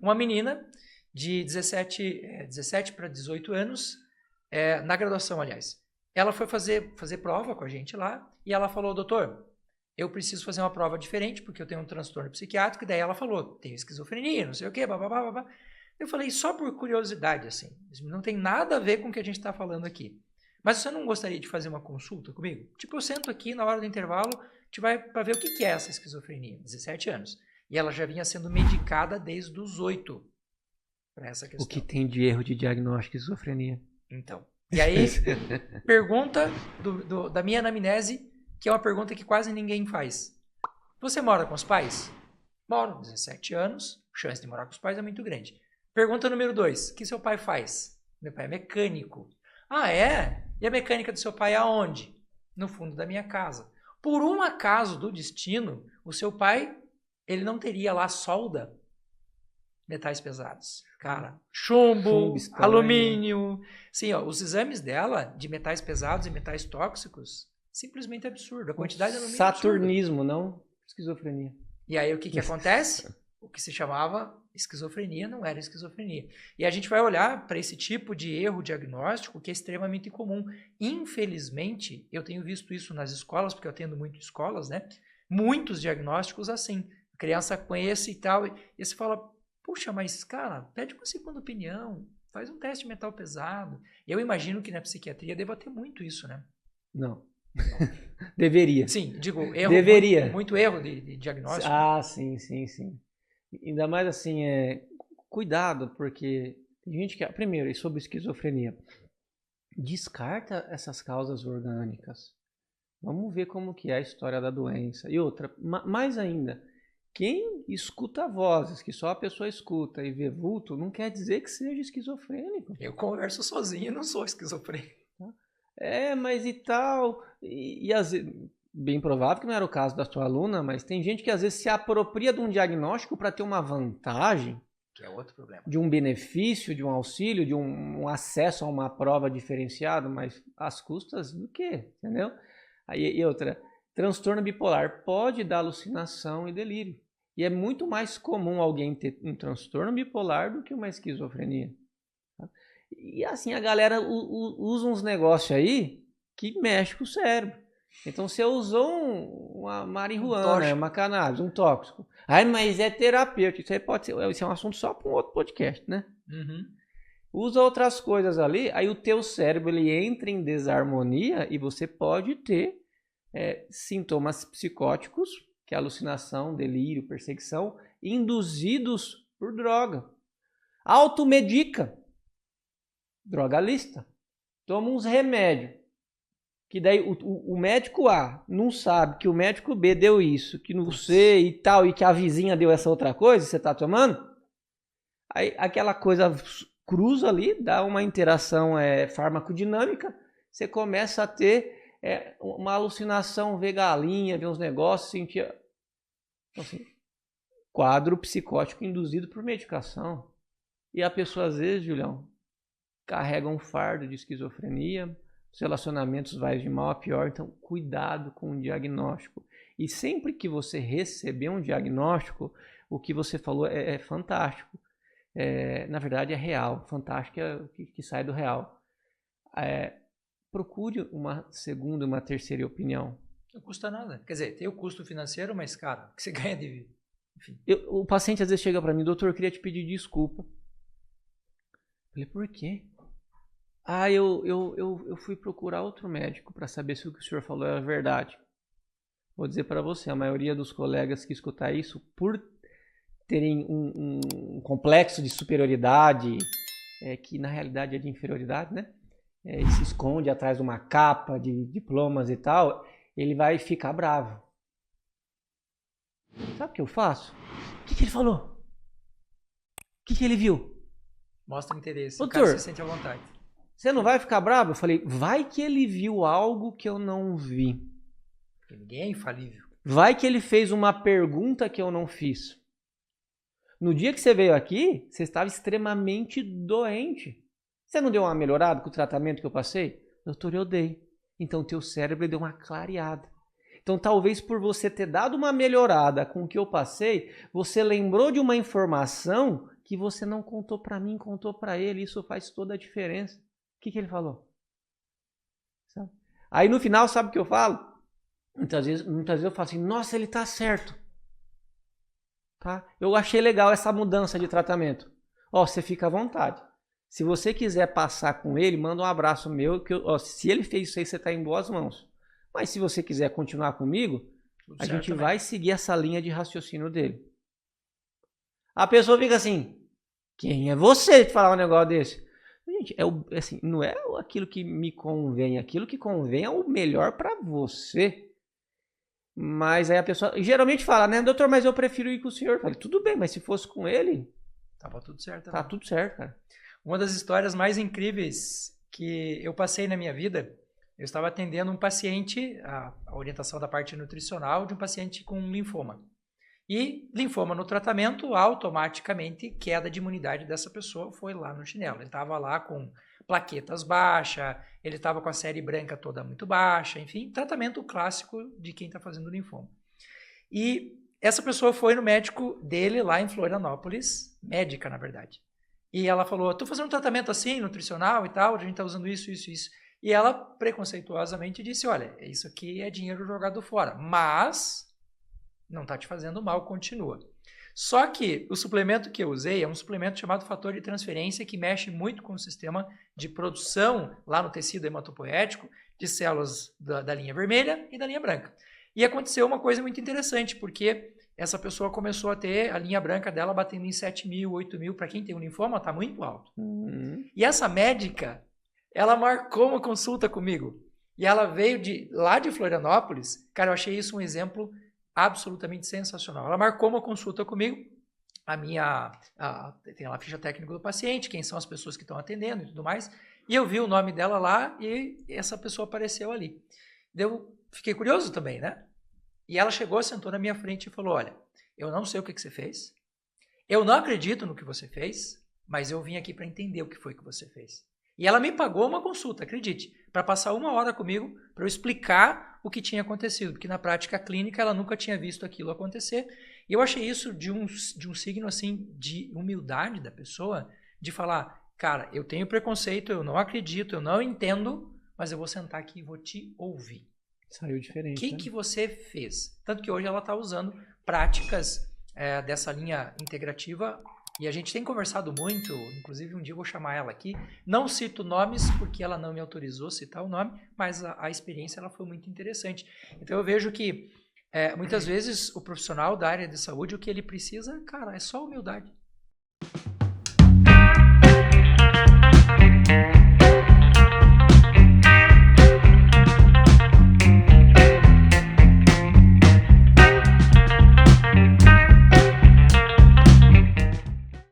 uma menina de 17 para 18 anos, na graduação, aliás. Ela foi fazer prova com a gente lá e ela falou, doutor, eu preciso fazer uma prova diferente porque eu tenho um transtorno psiquiátrico. E daí ela falou, tenho esquizofrenia, não sei o quê, babá. Eu falei, só por curiosidade, assim, não tem nada a ver com o que a gente está falando aqui. Mas você não gostaria de fazer uma consulta comigo? Tipo, eu sento aqui na hora do intervalo, a gente vai para ver o que é essa esquizofrenia. 17 anos. E ela já vinha sendo medicada desde os 8 para essa questão. O que tem de erro de diagnóstico de esquizofrenia? Então. E aí, pergunta da minha anamnese, que é uma pergunta que quase ninguém faz. Você mora com os pais? Moro, 17 anos, a chance de morar com os pais é muito grande. Pergunta número 2, o que seu pai faz? Meu pai é mecânico. Ah, é? E a mecânica do seu pai é aonde? No fundo da minha casa. Por um acaso do destino, o seu pai, ele não teria lá solda? Metais pesados. Cara, chumbo, alumínio. Sim, ó, os exames dela de metais pesados e metais tóxicos, simplmente absurdo. A quantidade de alumínio Saturnismo, não esquizofrenia. E aí o que acontece? O que se chamava esquizofrenia não era esquizofrenia. E a gente vai olhar para esse tipo de erro diagnóstico que é extremamente comum. Infelizmente, eu tenho visto isso nas escolas, porque eu atendo muito escolas, né? Muitos diagnósticos assim. A criança conhece e tal, e você fala, puxa, mas cara, pede uma segunda opinião, faz um teste mental pesado. Eu imagino que na psiquiatria deva ter muito isso, né? Não. Deveria. Sim, digo, erro. Deveria. Muito erro de diagnóstico. Ah, sim. Ainda mais assim, cuidado, porque tem gente que, primeiro, sobre esquizofrenia, descarta essas causas orgânicas. Vamos ver como que é a história da doença. E outra, mais ainda, quem escuta vozes, que só a pessoa escuta e vê vulto, não quer dizer que seja esquizofrênico. Eu converso sozinho e não sou esquizofrênico. Mas e tal, e às vezes, bem provável que não era o caso da sua aluna, mas tem gente que às vezes se apropria de um diagnóstico para ter uma vantagem, que é outro problema, de um benefício, de um auxílio, de um acesso a uma prova diferenciada, mas às custas do quê? Entendeu? E outra, transtorno bipolar pode dar alucinação e delírio. E é muito mais comum alguém ter um transtorno bipolar do que uma esquizofrenia. E assim, a galera usa uns negócios aí que mexe com o cérebro. Então você usou uma marihuana, uma cannabis, um tóxico. Mas é terapêutico. Isso é um assunto só para um outro podcast, né? Uhum. Usa outras coisas ali, aí o teu cérebro ele entra em desarmonia e você pode ter sintomas psicóticos, que é alucinação, delírio, perseguição, induzidos por droga. Automedica. Drogalista. Toma uns remédios. Que daí o médico A não sabe que o médico B deu isso, que não sei e tal, e que a vizinha deu essa outra coisa, você está tomando? Aí aquela coisa cruza ali, dá uma interação farmacodinâmica, você começa a ter uma alucinação, ver galinha, ver uns negócios, sentir... Então, assim, quadro psicótico induzido por medicação. E a pessoa, às vezes, Julião, carrega um fardo de esquizofrenia, os relacionamentos vai de mal a pior, então cuidado com o diagnóstico. E sempre que você receber um diagnóstico, o que você falou é fantástico. Na verdade é real, fantástico é o que sai do real. Procure uma segunda, uma terceira opinião. Não custa nada. Quer dizer, tem o custo financeiro, mas cara, o que você ganha de... Enfim. O paciente às vezes chega para mim, doutor, eu queria te pedir desculpa. Eu falei, por quê? Eu fui procurar outro médico para saber se o que o senhor falou era verdade. Vou dizer para você, a maioria dos colegas que escutar isso, por terem um complexo de superioridade, que na realidade é de inferioridade, né? E se esconde atrás de uma capa de diplomas e tal, ele vai ficar bravo. Sabe o que eu faço? O que ele falou? O que ele viu? Mostra interesse. Doutor, o cara se sente à vontade. Você não vai ficar bravo? Eu falei, vai que ele viu algo que eu não vi. Porque ninguém é infalível. Vai que ele fez uma pergunta que eu não fiz. No dia que você veio aqui, você estava extremamente doente. Você não deu uma melhorada com o tratamento que eu passei? Doutor, eu dei. Então, teu cérebro deu uma clareada. Então, talvez por você ter dado uma melhorada com o que eu passei, você lembrou de uma informação que você não contou para mim, contou para ele, isso faz toda a diferença. O que ele falou? Sabe? Aí no final, sabe o que eu falo? Muitas vezes eu falo assim, nossa, ele tá certo. Tá? Eu achei legal essa mudança de tratamento. Ó, você fica à vontade. Se você quiser passar com ele, manda um abraço meu, que se ele fez isso aí, você tá em boas mãos. Mas se você quiser continuar comigo, a gente vai seguir essa linha de raciocínio dele. A pessoa fica assim, quem é você de falar um negócio desse? Gente, assim, não é aquilo que me convém, aquilo que convém é o melhor para você. Mas aí a pessoa geralmente fala, né, doutor, mas eu prefiro ir com o senhor. Eu falei, tudo bem, mas se fosse com ele... Tava tudo certo. Tá tudo certo, cara. Uma das histórias mais incríveis que eu passei na minha vida, eu estava atendendo um paciente, a orientação da parte nutricional de um paciente com linfoma. E linfoma no tratamento, automaticamente, queda de imunidade dessa pessoa foi lá no chinelo. Ele estava lá com plaquetas baixas, ele estava com a série branca toda muito baixa, enfim, tratamento clássico de quem está fazendo linfoma. E essa pessoa foi no médico dele lá em Florianópolis, médica na verdade. E ela falou, estou fazendo um tratamento assim, nutricional e tal, a gente está usando isso. E ela preconceituosamente disse, olha, isso aqui é dinheiro jogado fora, mas não está te fazendo mal, continua. Só que o suplemento que eu usei é um suplemento chamado fator de transferência que mexe muito com o sistema de produção lá no tecido hematopoético de células da linha vermelha e da linha branca. E aconteceu uma coisa muito interessante, porque essa pessoa começou a ter a linha branca dela batendo em 7.000, 8.000. Para quem tem um linfoma, está muito alto. E essa médica, ela marcou uma consulta comigo. E ela veio lá de Florianópolis. Cara, eu achei isso um exemplo absolutamente sensacional. Ela marcou uma consulta comigo. Tem lá a ficha técnica do paciente, quem são as pessoas que estão atendendo e tudo mais. E eu vi o nome dela lá e essa pessoa apareceu ali. Eu fiquei curioso também, né? E ela chegou, sentou na minha frente e falou, olha, eu não sei o que você fez, eu não acredito no que você fez, mas eu vim aqui para entender o que foi que você fez. E ela me pagou uma consulta, acredite, para passar 1 hora comigo, para eu explicar o que tinha acontecido, porque na prática clínica ela nunca tinha visto aquilo acontecer. E eu achei isso de um signo assim de humildade da pessoa, de falar, cara, eu tenho preconceito, eu não acredito, eu não entendo, mas eu vou sentar aqui e vou te ouvir. Saiu diferente. O que você fez? Tanto que hoje ela está usando práticas dessa linha integrativa e a gente tem conversado muito, inclusive um dia eu vou chamar ela aqui. Não cito nomes porque ela não me autorizou a citar o nome, mas a experiência ela foi muito interessante. Então eu vejo que muitas vezes o profissional da área de saúde, o que ele precisa, cara, é só humildade.